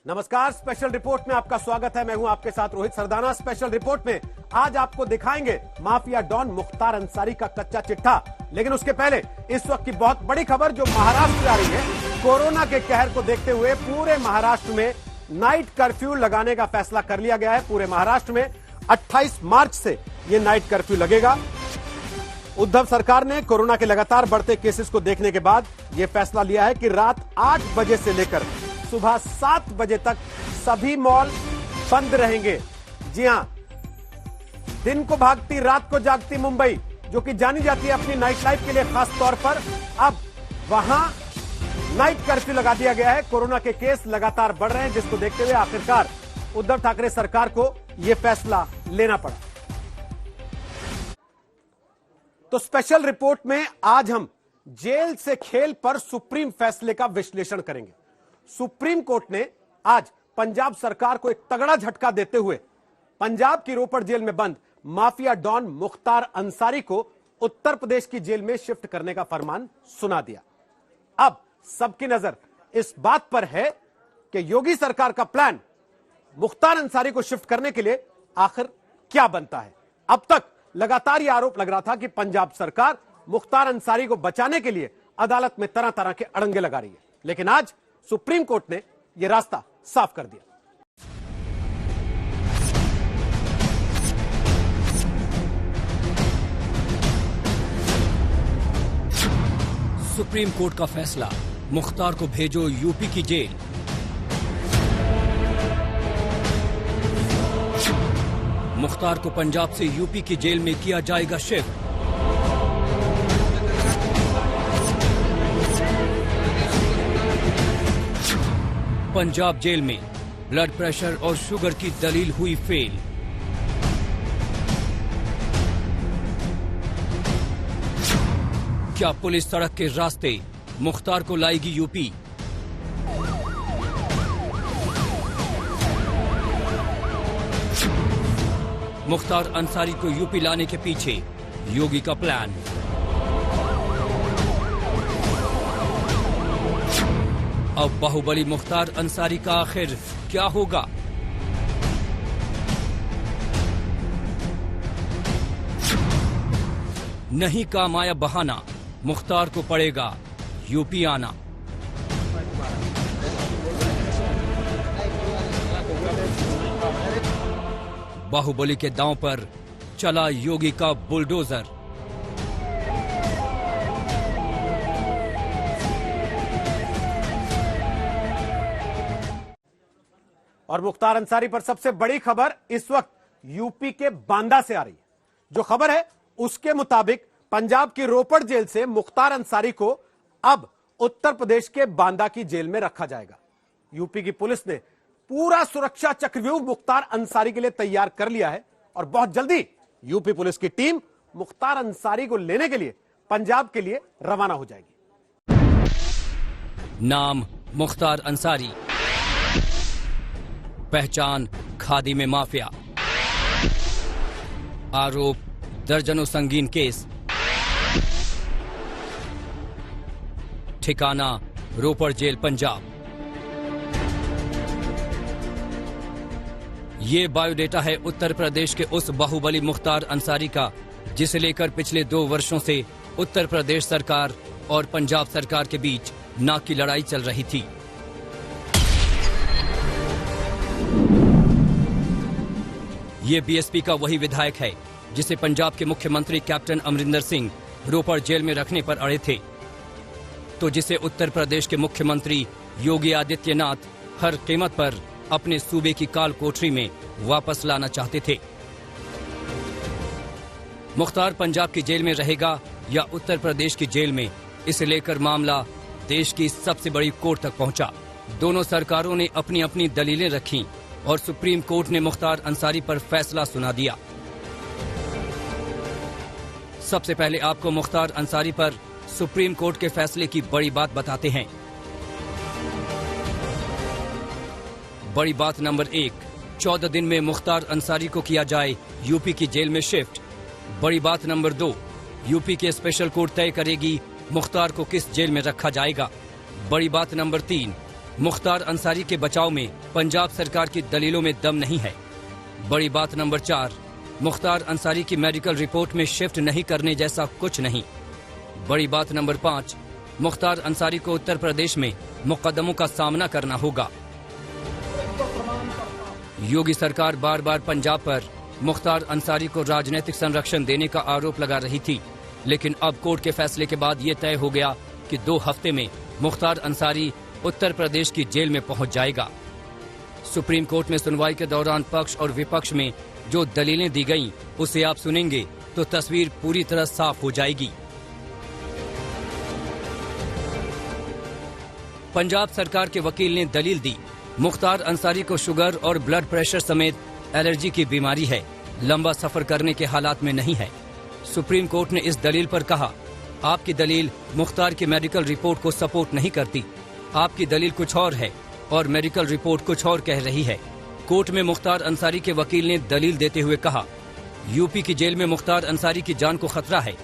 नमस्कार, special report में आपका स्वागत है। मैं हूं आपके साथ रोहित सरदाना। स्पेशल रिपोर्ट में आज आपको दिखाएंगे माफिया डॉन मुख्तार अंसारी का कच्चा चिट्ठा। लेकिन उसके पहले इस वक्त की बहुत बड़ी खबर जो महाराष्ट्र से आ रही है। कोरोना के कहर को देखते हुए पूरे महाराष्ट्र में नाइट कर्फ्यू लगाने का फैसला कर लिया गया है। पूरे महाराष्ट्र में 28 मार्च से यह नाइट कर्फ्यू लगेगा। उद्धव सरकार ने कोरोना के लगातार बढ़ते केसेस को देखने के बाद यह फैसला लिया है कि रात 8 बजे से लेकर सुबह 7 बजे तक सभी मॉल बंद रहेंगे। जी हां, दिन को भागती रात को जागती मुंबई, जो कि जानी जाती है अपनी नाइट लाइफ के लिए खास तौर पर, अब वहां नाइट कर्फ्यू लगा दिया गया है। कोरोना के केस लगातार बढ़ रहे हैं, जिसको देखते हुए आखिरकार उद्धव ठाकरे सरकार को यह फैसला लेना पड़ा। तो स्पेशल रिपोर्ट में आज हम जेल से खेल पर सुप्रीम फैसले का विश्लेषण करेंगे। सुप्रीम कोर्ट ने आज पंजाब सरकार को एक तगड़ा झटका देते हुए पंजाब की रोपड़ जेल में बंद माफिया डॉन मुख्तार अंसारी को उत्तर प्रदेश की जेल में शिफ्ट करने का फरमान सुना दिया। अब सबकी नजर इस बात पर है कि योगी सरकार का प्लान मुख्तार अंसारी को शिफ्ट करने के लिए आखिर क्या बनता है। अब तक लगातार यह आरोप लग रहा था कि पंजाब सरकार मुख्तार अंसारी को बचाने के लिए अदालत में तरह तरह के अड़ंगे लगा रही है। लेकिन आज सुप्रीम कोर्ट ने यह रास्ता साफ कर दिया। सुप्रीम कोर्ट का फैसला, मुख्तार को भेजो यूपी की जेल। मुख्तार को पंजाब से यूपी की जेल में किया जाएगा शिफ्ट। पंजाब जेल में ब्लड प्रेशर और शुगर की दलील हुई फेल। क्या पुलिस सड़क के रास्ते मुख्तार को लाएगी यूपी? मुख्तार अंसारी को यूपी लाने के पीछे योगी का प्लान। अब बाहुबली मुख्तार अंसारी का आखिर क्या होगा? नहीं काम आया बहाना, मुख्तार को पड़ेगा यूपी आना। बाहुबली के दांव पर चला योगी का बुलडोजर। और मुख्तार अंसारी पर सबसे बड़ी खबर इस वक्त यूपी के बांदा से आ रही है। जो खबर है उसके मुताबिक पंजाब की रोपड़ जेल से मुख्तार अंसारी को अब उत्तर प्रदेश के बांदा की जेल में रखा जाएगा। यूपी की पुलिस ने पूरा सुरक्षा चक्रव्यूह मुख्तार अंसारी के लिए तैयार कर लिया है और बहुत जल्दी यूपी पुलिस की टीम मुख्तार अंसारी को लेने के लिए पंजाब के लिए रवाना हो जाएगी। नाम मुख्तार अंसारी, पहचान खादी में माफिया, आरोप दर्जनों संगीन केस, ठिकाना रोपड़ जेल पंजाब। ये बायोडेटा है उत्तर प्रदेश के उस बाहुबली मुख्तार अंसारी का, जिसे लेकर पिछले 2 वर्षों से उत्तर प्रदेश सरकार और पंजाब सरकार के बीच नाक की लड़ाई चल रही थी। ये बीएसपी का वही विधायक है जिसे पंजाब के मुख्यमंत्री कैप्टन अमरिंदर सिंह रोपड़ जेल में रखने पर अड़े थे, तो जिसे उत्तर प्रदेश के मुख्यमंत्री योगी आदित्यनाथ हर कीमत पर अपने सूबे की काल कोठरी में वापस लाना चाहते थे। मुख्तार पंजाब की जेल में रहेगा या उत्तर प्रदेश की जेल में, इसे लेकर मामला देश की सबसे बड़ी कोर्ट तक पहुंचा। दोनों सरकारों ने अपनी अपनी दलीलें रखीं और सुप्रीम कोर्ट ने मुख्तार अंसारी पर फैसला सुना दिया। सबसे पहले आपको मुख्तार अंसारी पर सुप्रीम कोर्ट के फैसले की बड़ी बात बताते हैं। बड़ी बात नंबर 1, 14 दिन में मुख्तार अंसारी को किया जाए यूपी की जेल में शिफ्ट। बड़ी बात नंबर 2, यूपी के स्पेशल कोर्ट तय करेगी मुख्तार को किस जेल में रखा जाएगा। बड़ी बात नंबर 3, मुख्तार अंसारी के बचाव में पंजाब सरकार की दलीलों में दम नहीं है। बड़ी बात नंबर 4, मुख्तार अंसारी की मेडिकल रिपोर्ट में शिफ्ट नहीं करने जैसा कुछ नहीं। बड़ी बात नंबर 5, मुख्तार अंसारी को उत्तर प्रदेश में मुकदमों का सामना करना होगा। योगी सरकार बार बार पंजाब पर मुख्तार अंसारी को राजनीतिक संरक्षण देने का आरोप लगा रही थी, लेकिन अब कोर्ट के फैसले के बाद ये तय हो गया कि 2 हफ्ते में मुख्तार अंसारी उत्तर प्रदेश की जेल में पहुंच जाएगा। सुप्रीम कोर्ट में सुनवाई के दौरान पक्ष और विपक्ष में जो दलीलें दी गईं, उसे आप सुनेंगे तो तस्वीर पूरी तरह साफ हो जाएगी। पंजाब सरकार के वकील ने दलील दी, मुख्तार अंसारी को शुगर और ब्लड प्रेशर समेत एलर्जी की बीमारी है, लंबा सफर करने के हालात में नहीं है। सुप्रीम कोर्ट ने इस दलील पर कहा, आपकी दलील मुख्तार की मेडिकल रिपोर्ट को सपोर्ट नहीं करती। आपकी दलील कुछ और है और मेडिकल रिपोर्ट कुछ और कह रही है। कोर्ट में मुख्तार अंसारी के वकील ने दलील देते हुए कहा, यूपी की जेल में मुख्तार अंसारी की जान को खतरा है।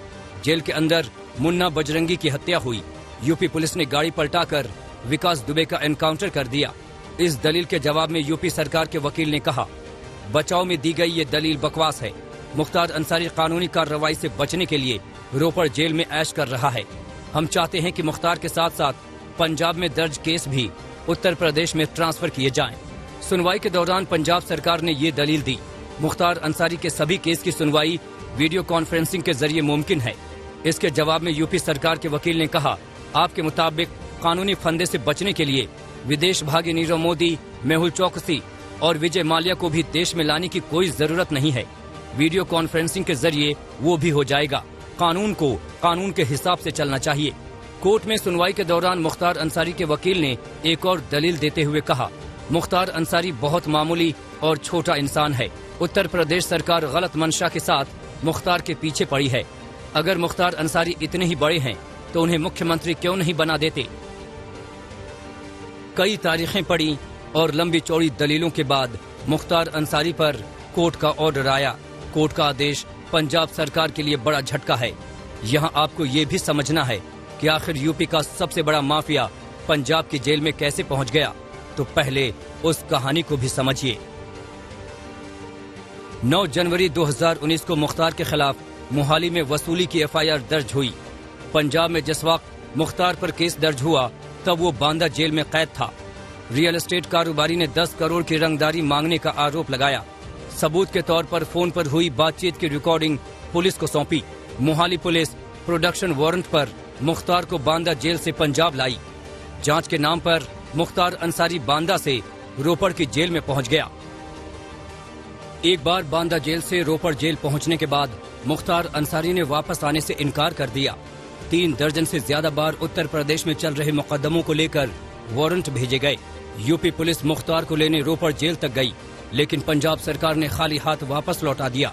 जेल के अंदर मुन्ना बजरंगी की हत्या हुई। यूपी पुलिस ने गाड़ी पलटाकर विकास दुबे का एनकाउंटर कर दिया। इस दलील के जवाब में यूपी सरकार के वकील ने कहा, बचाव में दी गई ये दलील बकवास है। मुख्तार अंसारी कानूनी कार्रवाई से बचने के लिए रोपड़ जेल में ऐश कर रहा है। हम चाहते हैं कि मुख्तार के साथ साथ पंजाब में दर्ज केस भी उत्तर प्रदेश में ट्रांसफर किए जाएं। सुनवाई के दौरान पंजाब सरकार ने ये दलील दी, मुख्तार अंसारी के सभी केस की सुनवाई वीडियो कॉन्फ्रेंसिंग के जरिए मुमकिन है। इसके जवाब में यूपी सरकार के वकील ने कहा, आपके मुताबिक कानूनी फंदे से बचने के लिए विदेश भागे नीरव मोदी, मेहुल चौकसी और विजय माल्या को भी देश में लाने की कोई जरूरत नहीं है। वीडियो कॉन्फ्रेंसिंग के जरिए वो भी हो जाएगा। कानून को कानून के हिसाब से चलना चाहिए। कोर्ट में सुनवाई के दौरान मुख्तार अंसारी के वकील ने एक और दलील देते हुए कहा, मुख्तार अंसारी बहुत मामूली और छोटा इंसान है। उत्तर प्रदेश सरकार गलत मंशा के साथ मुख्तार के पीछे पड़ी है। अगर मुख्तार अंसारी इतने ही बड़े हैं तो उन्हें मुख्यमंत्री क्यों नहीं बना देते। कई तारीखें पड़ी और लंबी चौड़ी दलीलों के बाद मुख्तार अंसारी पर कोर्ट का ऑर्डर आया। कोर्ट का आदेश पंजाब सरकार के लिए बड़ा झटका है। यहाँ आपको ये भी समझना है कि आखिर यूपी का सबसे बड़ा माफिया पंजाब की जेल में कैसे पहुंच गया। तो पहले उस कहानी को भी समझिए। 9 जनवरी 2019 को मुख्तार के खिलाफ मोहाली में वसूली की एफआईआर दर्ज हुई। पंजाब में जिस वक्त मुख्तार पर केस दर्ज हुआ तब वो बांदा जेल में कैद था। रियल एस्टेट कारोबारी ने 10 करोड़ की रंगदारी मांगने का आरोप लगाया। सबूत के तौर पर फोन पर हुई बातचीत की रिकॉर्डिंग पुलिस को सौंपी। मोहाली पुलिस प्रोडक्शन वारंट पर मुख्तार को बांदा जेल से पंजाब लाई। जांच के नाम पर मुख्तार अंसारी बांदा से रोपड़ की जेल में पहुंच गया। एक बार बांदा जेल से रोपड़ जेल पहुंचने के बाद मुख्तार अंसारी ने वापस आने से इनकार कर दिया। 3 दर्जन से ज्यादा बार उत्तर प्रदेश में चल रहे मुकदमों को लेकर वारंट भेजे गए। यूपी पुलिस मुख्तार को लेने रोपड़ जेल तक गई, लेकिन पंजाब सरकार ने खाली हाथ वापस लौटा दिया।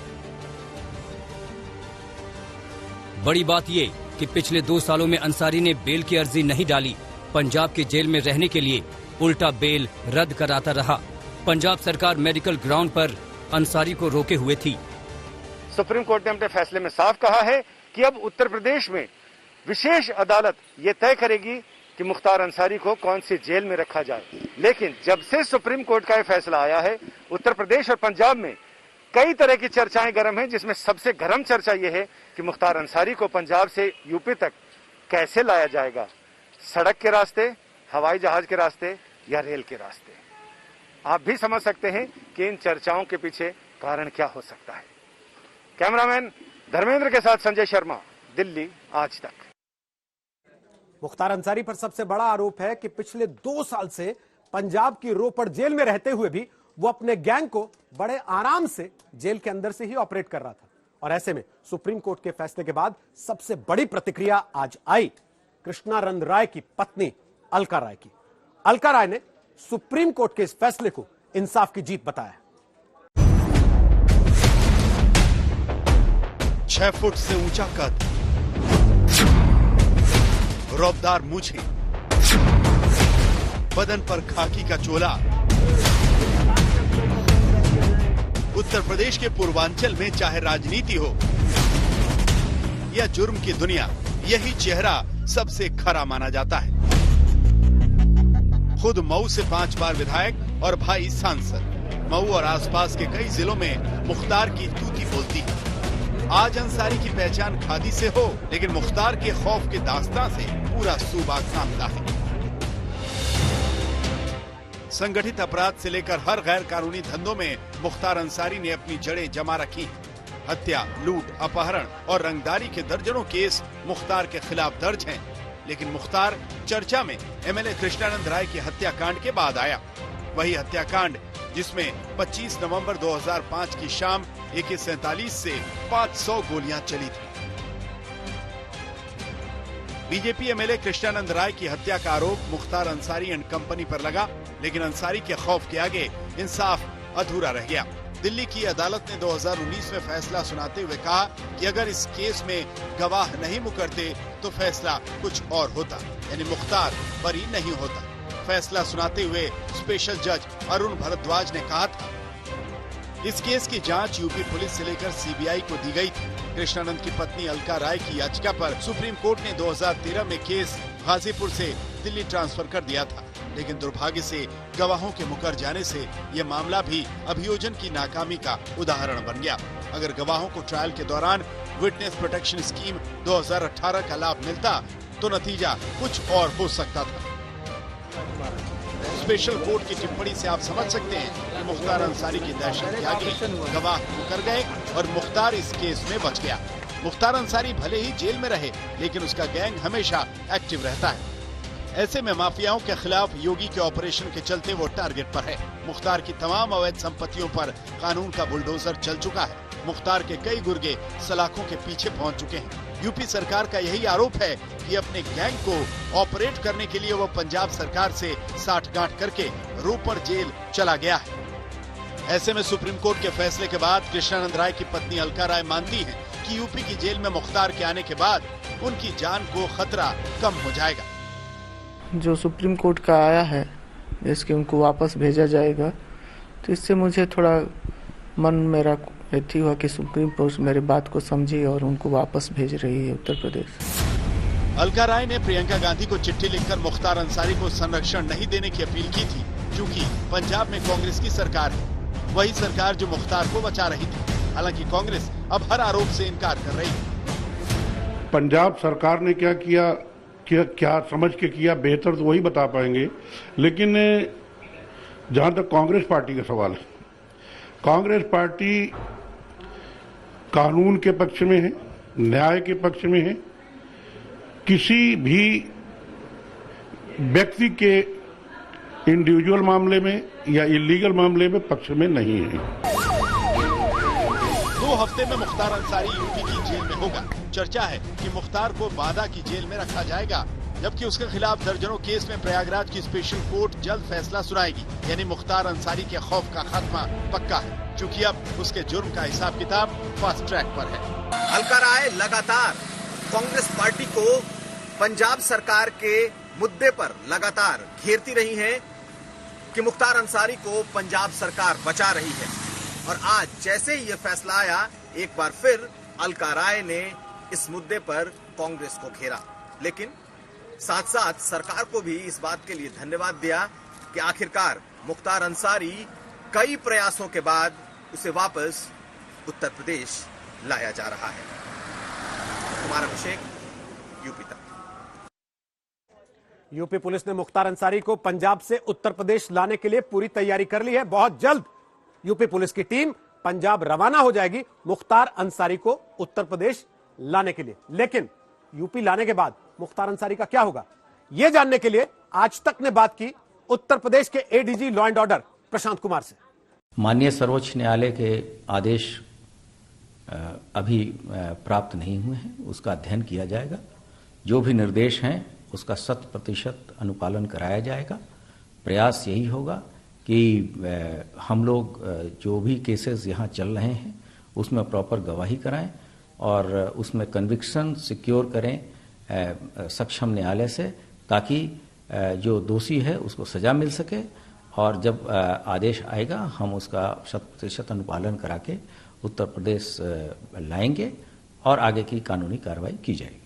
बड़ी बात ये कि पिछले 2 सालों में अंसारी ने बेल की अर्जी नहीं डाली। पंजाब की जेल में रहने के लिए उल्टा बेल रद्द कराता रहा। पंजाब सरकार मेडिकल ग्राउंड पर अंसारी को रोके हुए थी। सुप्रीम कोर्ट ने अपने फैसले में साफ कहा है कि अब उत्तर प्रदेश में विशेष अदालत ये तय करेगी कि मुख्तार अंसारी को कौन सी जेल में रखा जाए। लेकिन जब से सुप्रीम कोर्ट का यह फैसला आया है, उत्तर प्रदेश और पंजाब में कई तरह की चर्चाएं गर्म हैं, जिसमें सबसे गर्म चर्चा यह है कि मुख्तार अंसारी को पंजाब से यूपी तक कैसे लाया जाएगा। सड़क के रास्ते, हवाई जहाज के रास्ते या रेल के रास्ते। आप भी समझ सकते हैं कि इन चर्चाओं के पीछे कारण क्या हो सकता है। कैमरामैन धर्मेंद्र के साथ संजय शर्मा, दिल्ली आज तक। मुख्तार अंसारी पर सबसे बड़ा आरोप है कि पिछले 2 साल से पंजाब की रोपड़ जेल में रहते हुए भी वो अपने गैंग को बड़े आराम से जेल के अंदर से ही ऑपरेट कर रहा था। और ऐसे में सुप्रीम कोर्ट के फैसले के बाद सबसे बड़ी प्रतिक्रिया आज आई कृष्णानंद राय की पत्नी अलका राय की। अलका राय ने सुप्रीम कोर्ट के इस फैसले को इंसाफ की जीत बताया। 6 फुट से ऊंचा कद, रौबदार मूछें, बदन पर खाकी का चोला। उत्तर प्रदेश के पूर्वांचल में चाहे राजनीति हो या जुर्म की दुनिया, यही चेहरा सबसे खरा माना जाता है। खुद मऊ से 5 बार विधायक और भाई सांसद। मऊ और आसपास के कई जिलों में मुख्तार की तूती बोलती है। आज अंसारी की पहचान खादी से हो, लेकिन मुख्तार के खौफ के दास्तां से पूरा सूबा कांपता है। संगठित अपराध से लेकर हर गैर कानूनी धंधों में मुख्तार अंसारी ने अपनी जड़ें जमा रखी हैं। हत्या, लूट, अपहरण और रंगदारी के दर्जनों केस मुख्तार के खिलाफ दर्ज हैं। लेकिन मुख्तार चर्चा में एमएलए कृष्णानंद राय की हत्याकांड के बाद आया। वही हत्याकांड जिसमें 25 नवंबर 2005 की शाम AK-47 से 500 गोलियां चली थी। बीजेपी एमएलए कृष्णानंद राय की हत्या का आरोप मुख्तार अंसारी एंड कंपनी पर लगा, लेकिन अंसारी के खौफ के आगे इंसाफ अधूरा रह गया। दिल्ली की अदालत ने 2019 में फैसला सुनाते हुए कहा कि अगर इस केस में गवाह नहीं मुकरते तो फैसला कुछ और होता, यानी मुख्तार बरी नहीं होता। फैसला सुनाते हुए स्पेशल जज अरुण भारद्वाज ने कहा था, इस केस की जांच यूपी पुलिस से लेकर सीबीआई को दी गई थी। कृष्णानंद की पत्नी अलका राय की याचिका पर सुप्रीम कोर्ट ने 2013 में केस गाजीपुर से दिल्ली ट्रांसफर कर दिया था, लेकिन दुर्भाग्य से गवाहों के मुकर जाने से यह मामला भी अभियोजन की नाकामी का उदाहरण बन गया। अगर गवाहों को ट्रायल के दौरान विटनेस प्रोटेक्शन स्कीम 2018 का लाभ मिलता तो नतीजा कुछ और हो सकता था। स्पेशल कोर्ट की टिप्पणी से आप समझ सकते हैं कि मुख्तार अंसारी की दहशत के आगे गवाह मुकर गए और मुख्तार इस केस में बच गया। मुख्तार अंसारी भले ही जेल में रहे, लेकिन उसका गैंग हमेशा एक्टिव रहता है। ऐसे में माफियाओं के खिलाफ योगी के ऑपरेशन के चलते वो टारगेट पर है। मुख्तार की तमाम अवैध संपत्तियों पर कानून का बुलडोजर चल चुका है। मुख्तार के कई गुर्गे सलाखों के पीछे पहुंच चुके हैं। यूपी सरकार का यही आरोप है कि अपने गैंग को ऑपरेट करने के लिए वो पंजाब सरकार से साठगांठ करके रोपड़ जेल चला गया है। ऐसे में सुप्रीम कोर्ट के फैसले के बाद कृष्णानंद राय की पत्नी अलका राय मानती हैं कि यूपी की जेल में मुख्तार के आने के बाद उनकी जान को खतरा कम हो जाएगा। जो सुप्रीम कोर्ट का आया है जिसके उनको वापस भेजा जाएगा, तो इससे मुझे थोड़ा मन मेरा ऐसी हुआ कि सुप्रीम कोर्ट मेरी बात को समझी और उनको वापस भेज रही है उत्तर प्रदेश। अलका राय ने प्रियंका गांधी को चिट्ठी लिखकर मुख्तार अंसारी को संरक्षण नहीं देने की अपील की थी, क्योंकि पंजाब में कांग्रेस की सरकार है, वही सरकार जो मुख्तार को बचा रही थी। हालांकि कांग्रेस अब हर आरोप से इनकार कर रही है। पंजाब सरकार ने क्या किया, क्या समझ के किया, बेहतर तो वही बता पाएंगे। लेकिन जहां तक कांग्रेस पार्टी का सवाल है, कांग्रेस पार्टी कानून के पक्ष में है, न्याय के पक्ष में है, किसी भी व्यक्ति के इंडिविजुअल मामले में या इलीगल मामले में पक्ष में नहीं है। 2 हफ्ते में मुख्तार अंसारी यूपी की जेल में होगा। चर्चा है कि मुख्तार को बादा की जेल में रखा जाएगा, जबकि उसके खिलाफ दर्जनों केस में प्रयागराज की स्पेशल कोर्ट जल्द फैसला सुनाएगी। यानी मुख्तार अंसारी के खौफ का खात्मा पक्का है, क्योंकि अब उसके जुर्म का हिसाब किताब फास्ट ट्रैक पर है। अलका राय लगातार कांग्रेस पार्टी को पंजाब सरकार के मुद्दे पर लगातार घेरती रही हैं कि मुख्तार अंसारी को पंजाब सरकार बचा रही है। और आज जैसे ही ये फैसला आया, एक बार फिर अलका राय ने इस मुद्दे पर कांग्रेस को घेरा, लेकिन साथ साथ सरकार को भी इस बात के लिए धन्यवाद दिया कि आखिरकार मुख्तार अंसारी कई प्रयासों के बाद उसे वापस उत्तर प्रदेश लाया जा रहा है। कुमार अभिषेक, यूपी तक। यूपी पुलिस ने मुख्तार अंसारी को पंजाब से उत्तर प्रदेश लाने के लिए पूरी तैयारी कर ली है। बहुत जल्द यूपी पुलिस की टीम पंजाब रवाना हो जाएगी मुख्तार अंसारी को उत्तर प्रदेश लाने के लिए। लेकिन यूपी लाने के बाद मुख्तार अंसारी का क्या होगा, यह जानने के लिए आज तक ने बात की उत्तर प्रदेश के ADG law and order Prashant Kumar से। माननीय सर्वोच्च न्यायालय के आदेश अभी प्राप्त नहीं हुए हैं, उसका अध्ययन किया जाएगा। जो भी निर्देश हैं उसका 100% अनुपालन कराया जाएगा। प्रयास यही होगा कि हम लोग जो भी केसेस यहाँ चल रहे हैं उसमें प्रॉपर गवाही कराएं और उसमें कन्विक्शन सिक्योर करें सक्षम न्यायालय से, ताकि जो दोषी है उसको सजा मिल सके। और जब आदेश आएगा हम उसका 100% अनुपालन करा के उत्तर प्रदेश लाएंगे और आगे की कानूनी कार्रवाई की जाएगी।